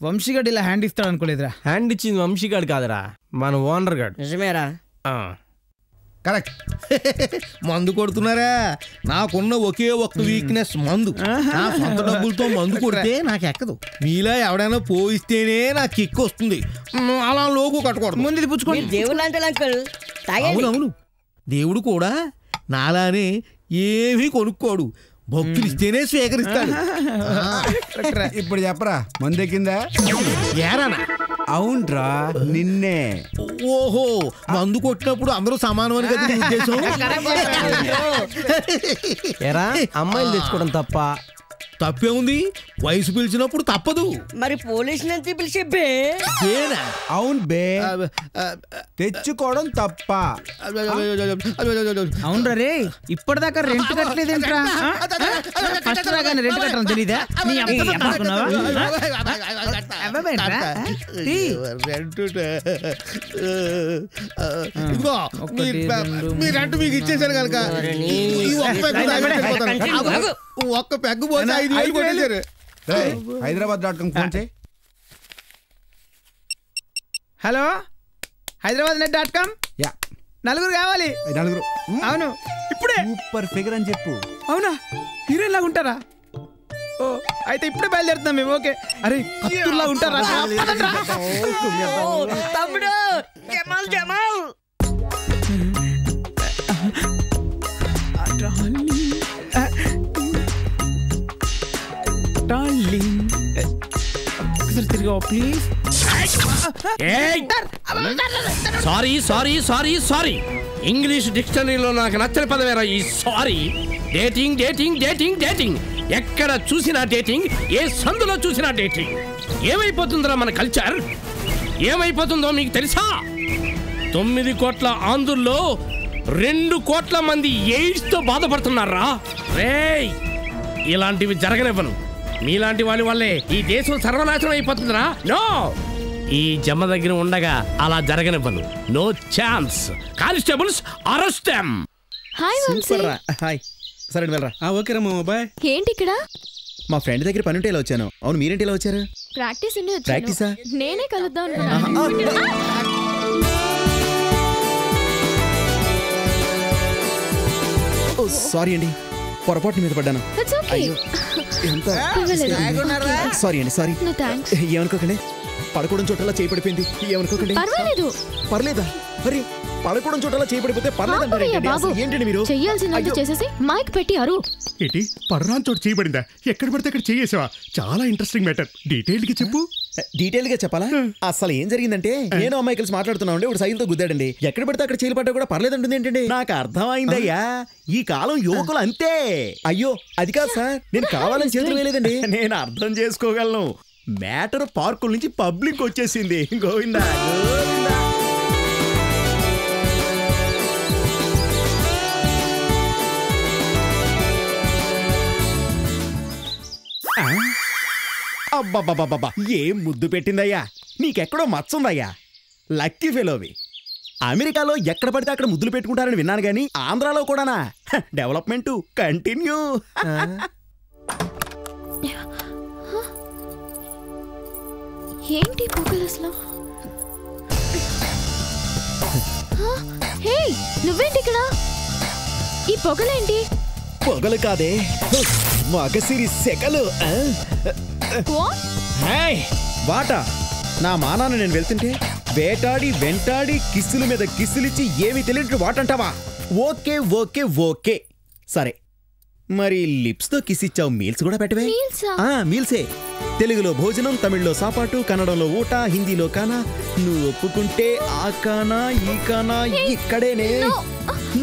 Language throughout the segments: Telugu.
వంశీగాడు ఇలా హ్యాండ్ ఇస్తాడు అనుకోలేదురా. హ్యాండ్ ఇచ్చింది వంశీగాడు కాదురా, మన ఓనర్ గాడు. నిజమేరా? కరెక్ట్. మందు కొడుతున్నారా? నాకున్న ఒకే ఒక్క వీక్నెస్ మందు. నా సొంత డబ్బులతో మందు కొడితే నాకు ఎక్కదు. మీలా ఎవడైనా పోయిస్తేనే నాకు కిక్ వస్తుంది. అలా లోగు కట్టకూడదు. ముందు పుచ్చుకోండి. దేవుడు అంటే అంకుల్. అవునవును, దేవుడు కూడా నాలానే ఏమీ కొనుక్కోడు, భక్తులు ఇస్తేనే స్వీకరిస్తాడు. ఇప్పుడు చెప్పరా, మందే కింద ఏరానా? అవునరా, నిన్నే. ఓహో, మందు కొట్టినప్పుడు అందరూ సమానం అని కదా ఉద్దేశం. ఎరా అమ్మాయిలు తెచ్చుకోవడం తప్ప? తప్పే ఉంది, వయసు పిలిచినప్పుడు తప్పదు. మరి పోలీసులు ఎంత పిలిచే బే? అవును బే, తెచ్చుకోవడం తప్ప. అవునరా రే, ఇప్పటిదాకా రెంట్ కట్టలేదేంట్రా? ఫస్ట్ రాగానే రెంట్ కట్టడం తెలీదా? నీ అమ్మకున్నావా? మీరంటూ మీకు ఇచ్చేసారు కనుక ఒక్క పెగ్గు పోతే 5,000 కొట్టేశారు. Hyderabad.com ఫోన్ చేయి. Hello, hyderabad.com. నలుగురు కావాలి. నలుగురు? అవును, ఇప్పుడే. సూపర్ ఫిగర్ అని చెప్పు. అవునా, హీరోయిన్ లాగా ఉంటారా? ఓ అయితే ఇప్పుడే బయలుదేరుతున్నాం మేము. ఓకే. అరే కత్తుల్లా ఉంటారా? తమ్ముడు Jamal Jamal. Please. Sorry sorry sorry sorry, English డిక్షనరీలో నాకు నచ్చని పదవేరా ఈ sorry. Dating dating dating dating, ఎక్కడ చూసినా డేటింగ్, ఏ సందులో చూసినా డేటింగ్. ఏమైపోతుందిరా మన కల్చర్? ఏమైపోతుందో మీకు తెలుసా? 9 కోట్ల ఆంధ్రుల్లో 2 కోట్ల మంది ఎయిడ్స్తో బాధపడుతున్నారా? రేయ్, ఇలాంటివి జరగనివ్వను. మీలాంటి వాళ్ళ వల్లే ఈ దేశం సర్వనాశనం అయిపోతుందిరా. నో, ఈ జమ్మ దగ్గర ఉండగా అలా జరగనివ్వను. No chance. Constables, arrest them. Hi Vamsi. Hi. సరే వెళ్ళరా. ఓకే రా మా బాయ్. ఏంటి ఇక్కడ? మా ఫ్రెండ్ దగ్గర పని ఉంటే ఇలా వచ్చాను. అవును, మీరేంటి ఇలా వచ్చారు? ప్రాక్టీస్ ఉండి వచ్చాను. ప్రాక్టీసా? నేనే కలుద్దాం అనుకున్నాను. సారీ అండి, పొరపాటు మీద పడ్డాను. It's okay. సారీ అండి, సారీ. No thanks. ఏమనుకోకండి, పడకూడని చోటలా చేయి పడిపోయింది. ఏమనుకోకండి. పర్వాలేదు. పర్లేదా? అరే, పడకూడని చోటలా చేయి పడిపోతే పర్లేదు ఏంటండి మీరు? చెయ్యాల్సిందంతా చేసేసి మైక్ పెట్టి అరు. ఏంటి, పర్రాన్ చోటు చేయబడిందా? ఎక్కడ పడితే అక్కడ చేయేసావా? చాలా ఇంట్రెస్టింగ్ మ్యాటర్, డీటెయిల్ గా చెప్పు. డీటెయిల్ గా చెప్పాలా? అసలు ఏం జరిగిందంటే, నేను అమ్మాయి కలిసి మాట్లాడుతున్నా ఉండే, సైకిల్ తో గుద్దాడండి. ఎక్కడ పడితే అక్కడ చేయలు పడ్డా కూడా పర్లేదంటుంది ఏంటండి. నాకు అర్థమైందయ్యా, ఈ కాలం యువకులు అంతే. అయ్యో అది కాదు సార్, నేను కావాలని చేతులు వేయలేదండి. నేను అర్థం చేసుకోగలను. మ్యాటర్ పార్కుల నుంచి పబ్లిక్ వచ్చేసింది. గోవిందా గోవిందా. అబ్బబ్బబ్బబ్బా, ఏం ముద్దు పెట్టిందయ్యా. నీకెక్కడో మచ్చుందయ్యా. లక్కీ ఫెలోవి. అమెరికాలో ఎక్కడ పడితే అక్కడ ముద్దులు పెట్టుకుంటారని విన్నాను గానీ ఆంధ్రాలో కూడానా? Development continue. ఏంటి పొగలు అసలు? హే, నువ్వేంటి ఇక్కడ? ఈ పొగలేంటి? పొగలు కాదే, మగసిరి సెకలు. వాట నా మానాన్ని నేను వెళ్తుంటే వేటాడి వెంటాడి కిస్సుల మీద కిస్సులిచ్చి ఏమి తెలియదు వాటంటావా? ఓకే ఓకే ఓకే సరే, మరి లిప్స్ తో కిస్ ఇచ్చావు, మీల్స్ కూడా పెట్టవే. మీల్సే. తెలుగులో భోజనం, తమిళ్లో సాపాటు, కన్నడంలో ఊట, హిందీలో కానా. నువ్వు ఒప్పుకుంటే ఆ కానా ఈ కానా ఇక్కడేనే.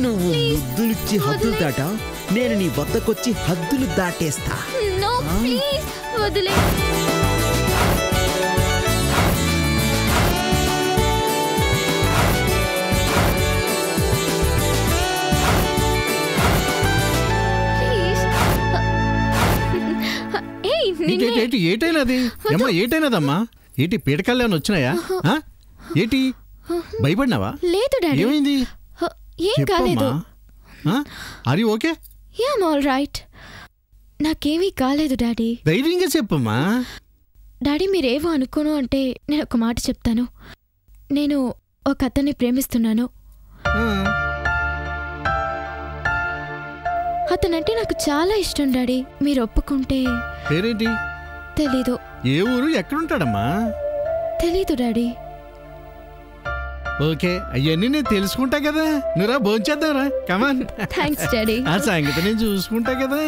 నువ్వు ముద్దులిచ్చి హద్దులు దాటా, నేను నీ వద్దకొచ్చి హద్దులు దాటేస్తా. ఏటైనది ఏమో, ఏటైనదమ్మా? ఏంటి పీడకల్లా వచ్చినాయా? ఏంటి భయపడినావా? లేదు డాడీ. ఏమైంది? ఏం కాలేదు. Are you okay? Yeah, I am all right. నాకేమీ కాలేదు డాడీ. ధైర్యంగా చెప్పమ్మా. డాడీ మీరేవో అనుకోను అంటే నేను ఒక మాట చెప్తాను. నేను ఒక అతన్ని ప్రేమిస్తున్నాను. అతనంటే నాకు చాలా ఇష్టం డాడీ. మీరు ఒప్పుకుంటే. పేరేంటి? తెలీదు. ఏ ఊరు, ఎక్కడుంటాడమ్మా? తెలీదు డాడీ. ఓకే, అవన్నీ నేను తెలుసుకుంటా కదా. నువ్వురా భోంచేద్దాంరా, కమాన్. Thanks daddy. ఆ సంగతి నేను చూసుకుంటా కదా.